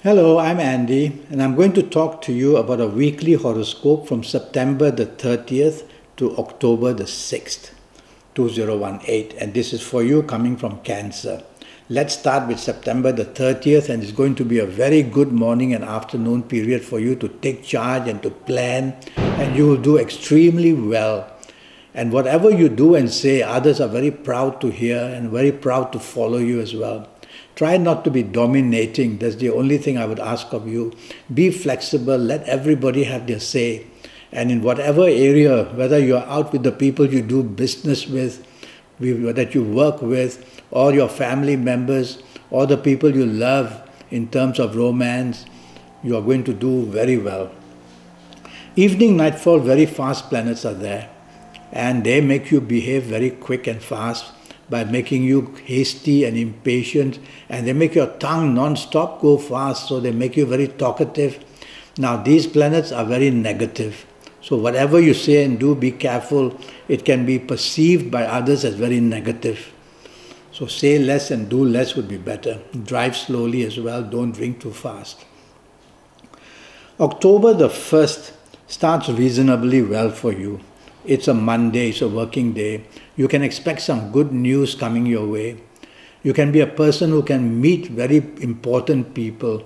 Hello, I'm Andy, and I'm going to talk to you about a weekly horoscope from September the 30th to October the 6th, 2018. And this is for you coming from Cancer. Let's start with September the 30th, and it's going to be a very good morning and afternoon period for you to take charge and to plan, and you will do extremely well. And whatever you do and say, others are very proud to hear and very proud to follow you as well. Try not to be dominating. That's the only thing I would ask of you. Be flexible. Let everybody have their say. And in whatever area, whether you're out with the people you do business with, that you work with, or your family members, or the people you love in terms of romance, you are going to do very well. Evening, nightfall, very fast planets are there. And they make you behave very quick and fast by making you hasty and impatient, and they make your tongue non-stop go fast, so they make you very talkative. Now these planets are very negative, so whatever you say and do, be careful. It can be perceived by others as very negative. So say less and do less would be better. Drive slowly as well, don't drink too fast. October the 1st starts reasonably well for you. It's a Monday, it's a working day. You can expect some good news coming your way. You can be a person who can meet very important people.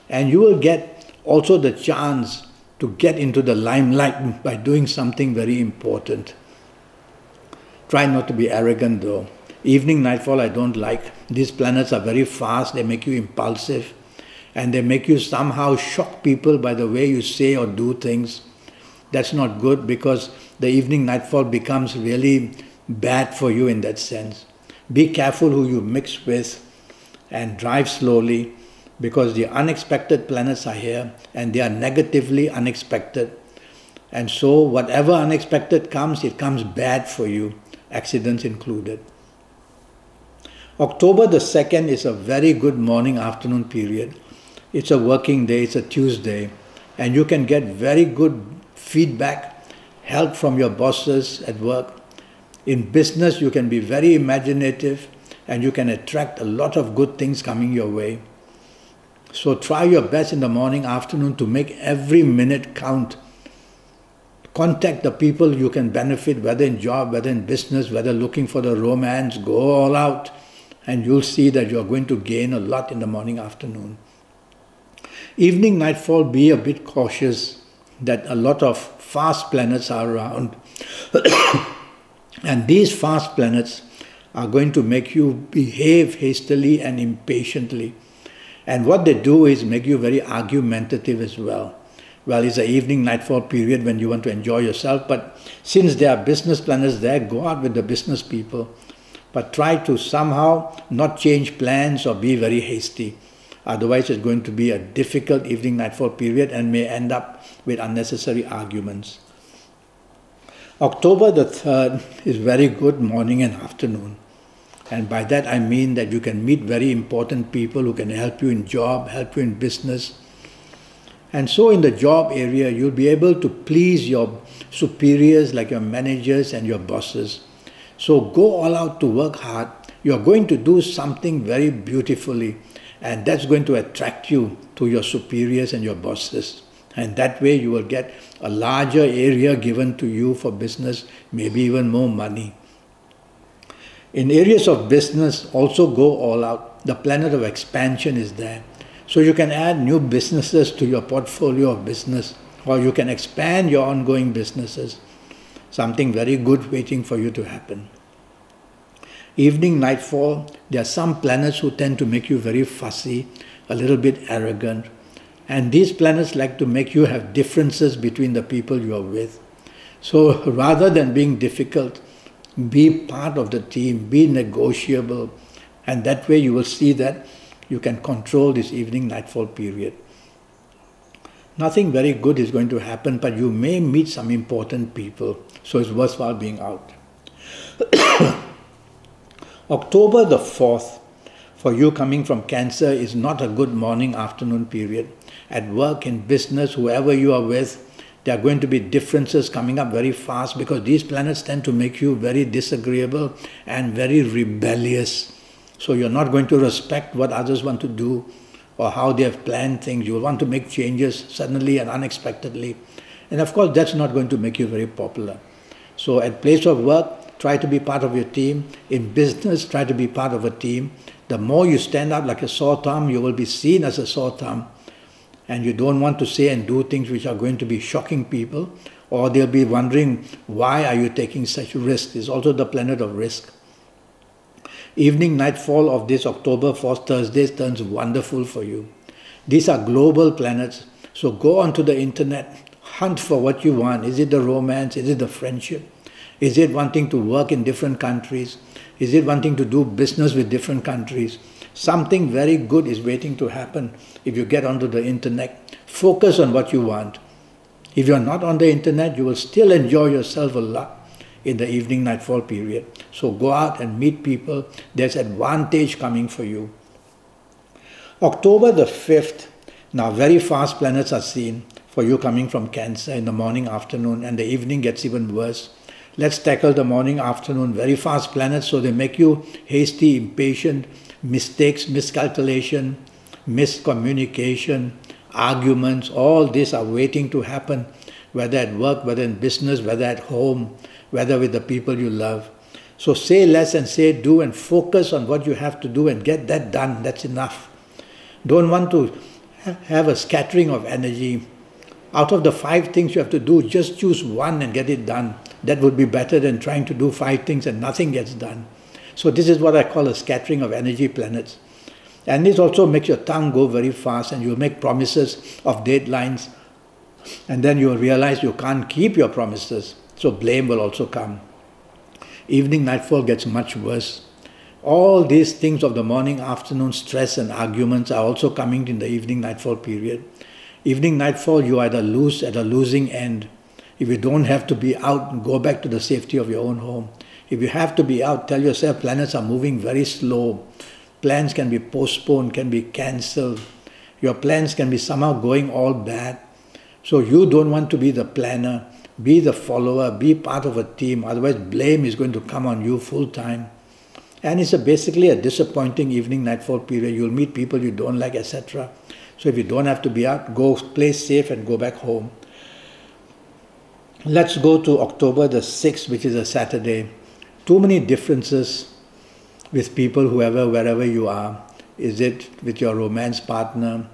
And you will get also the chance to get into the limelight by doing something very important. Try not to be arrogant though. Evening, nightfall I don't like. These planets are very fast, they make you impulsive. And they make you somehow shock people by the way you say or do things. That's not good, because the evening nightfall becomes really bad for you in that sense. Be careful who you mix with and drive slowly, because the unexpected planets are here and they are negatively unexpected. And so whatever unexpected comes, it comes bad for you, accidents included. October the 2nd is a very good morning afternoon period. It's a working day, it's a Tuesday, and you can get very good feedback, help from your bosses at work. In business, you can be very imaginative and you can attract a lot of good things coming your way. So try your best in the morning, afternoon to make every minute count. Contact the people you can benefit, whether in job, whether in business, whether looking for the romance. Go all out and you'll see that you're going to gain a lot in the morning, afternoon. Evening, nightfall, be a bit cautious that a lot of fast planets are around. And these fast planets are going to make you behave hastily and impatiently. And what they do is make you very argumentative as well. Well, it's an evening nightfall period when you want to enjoy yourself, but since there are business planets there, go out with the business people. But try to somehow not change plans or be very hasty. Otherwise, it's going to be a difficult evening nightfall period and may end up with unnecessary arguments. October the 3rd is very good morning and afternoon. And by that I mean that you can meet very important people who can help you in job, help you in business. And so in the job area, you'll be able to please your superiors like your managers and your bosses. So go all out to work hard. You're going to do something very beautifully. And that's going to attract you to your superiors and your bosses. And that way you will get a larger area given to you for business, maybe even more money. In areas of business, also go all out. The planet of expansion is there. So you can add new businesses to your portfolio of business, or you can expand your ongoing businesses. Something very good waiting for you to happen. Evening, nightfall, there are some planets who tend to make you very fussy, a little bit arrogant. And these planets like to make you have differences between the people you are with. So rather than being difficult, be part of the team, be negotiable. And that way you will see that you can control this evening nightfall period. Nothing very good is going to happen, but you may meet some important people. So it's worthwhile being out. October the 4th, for you coming from Cancer, is not a good morning, afternoon period. At work, in business, whoever you are with, there are going to be differences coming up very fast, because these planets tend to make you very disagreeable and very rebellious. So you're not going to respect what others want to do, or how they have planned things. You will want to make changes suddenly and unexpectedly. And of course, that's not going to make you very popular. So at place of work, try to be part of your team. In business, try to be part of a team. The more you stand up like a sore thumb, you will be seen as a sore thumb. And you don't want to say and do things which are going to be shocking people, or they'll be wondering, why are you taking such risks? It's also the planet of risk. Evening nightfall of this October 4th Thursday turns wonderful for you. These are global planets. So go onto the internet, hunt for what you want. Is it the romance? Is it the friendship? Is it wanting to work in different countries? Is it wanting to do business with different countries? Something very good is waiting to happen if you get onto the internet. Focus on what you want. If you're not on the internet, you will still enjoy yourself a lot in the evening nightfall period. So go out and meet people. There's advantage coming for you. October the 5th, now very fast planets are seen for you coming from Cancer in the morning, afternoon, and the evening gets even worse. Let's tackle the morning, afternoon, very fast planets, so they make you hasty, impatient, mistakes, miscalculation, miscommunication, arguments, all these are waiting to happen, whether at work, whether in business, whether at home, whether with the people you love. So say less and say do, and focus on what you have to do and get that done. That's enough. Don't want to have a scattering of energy. Out of the 5 things you have to do, just choose one and get it done. That would be better than trying to do 5 things and nothing gets done. So this is what I call a scattering of energy planets. And this also makes your tongue go very fast, and you'll make promises of deadlines, and then you'll realize you can't keep your promises. So blame will also come. Evening nightfall gets much worse. All these things of the morning, afternoon, stress and arguments are also coming in the evening nightfall period. Evening nightfall, you either lose at a losing end. If you don't have to be out, go back to the safety of your own home. If you have to be out, tell yourself planets are moving very slow. Plans can be postponed, can be cancelled. Your plans can be somehow going all bad. So you don't want to be the planner. Be the follower, be part of a team. Otherwise, blame is going to come on you full time. And it's basically a disappointing evening nightfall period. You'll meet people you don't like, etc. So if you don't have to be out, go play safe and go back home. Let's go to October the 6th, which is a Saturday. Too many differences with people, whoever, wherever you are. Is it with your romance partner?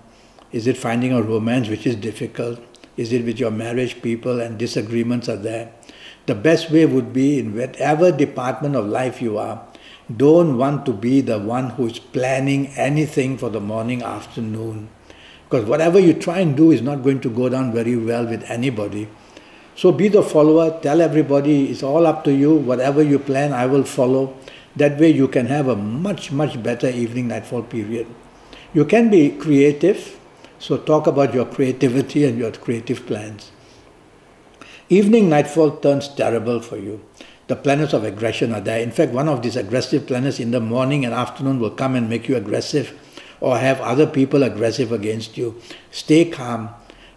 Is it finding a romance which is difficult? Is it with your marriage people and disagreements are there? The best way would be in whatever department of life you are, don't want to be the one who is planning anything for the morning, afternoon. Because whatever you try and do is not going to go down very well with anybody. So be the follower, tell everybody it's all up to you, whatever you plan I will follow. That way you can have a much, much better evening nightfall period. You can be creative, so talk about your creativity and your creative plans. Evening nightfall turns terrible for you. The planets of aggression are there. In fact, one of these aggressive planets in the morning and afternoon will come and make you aggressive or have other people aggressive against you. Stay calm.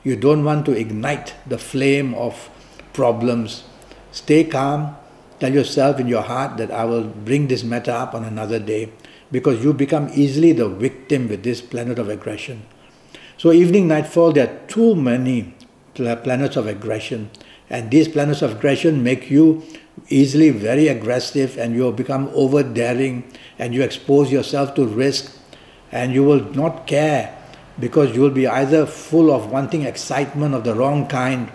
You don't want to ignite the flame of problems. Stay calm. Tell yourself in your heart that I will bring this matter up on another day, because you become easily the victim with this planet of aggression. So evening nightfall, there are too many planets of aggression, and these planets of aggression make you easily very aggressive, and you become over daring, and you expose yourself to risk, and you will not care, because you will be either full of wanting excitement of the wrong kind,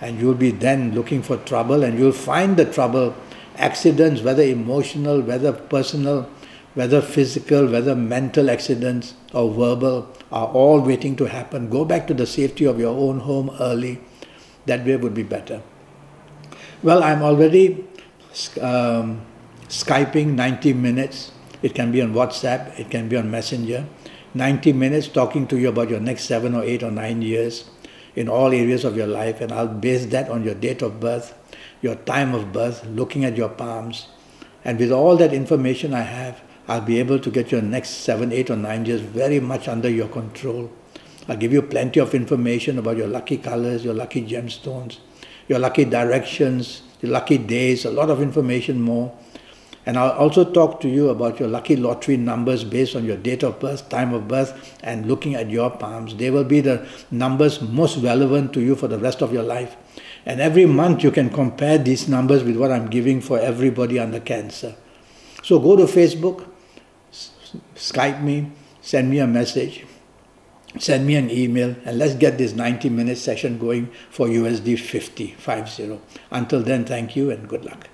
and you will be then looking for trouble, and you will find the trouble. Accidents, whether emotional, whether personal, whether physical, whether mental accidents or verbal, are all waiting to happen. Go back to the safety of your own home early. That way would be better. Well, I'm already Skyping 90 minutes. It can be on WhatsApp, it can be on Messenger. 90 minutes talking to you about your next 7 or 8 or 9 years in all areas of your life, and I'll base that on your date of birth, your time of birth, looking at your palms. And with all that information I have, I'll be able to get your next 7, 8 or 9 years very much under your control. I'll give you plenty of information about your lucky colors, your lucky gemstones, your lucky directions, your lucky days, a lot of information more. And I'll also talk to you about your lucky lottery numbers based on your date of birth, time of birth, and looking at your palms. They will be the numbers most relevant to you for the rest of your life. And every month you can compare these numbers with what I'm giving for everybody under Cancer. So go to Facebook, Skype me, send me a message, send me an email, and let's get this 90-minute session going for USD 50. Until then, thank you and good luck.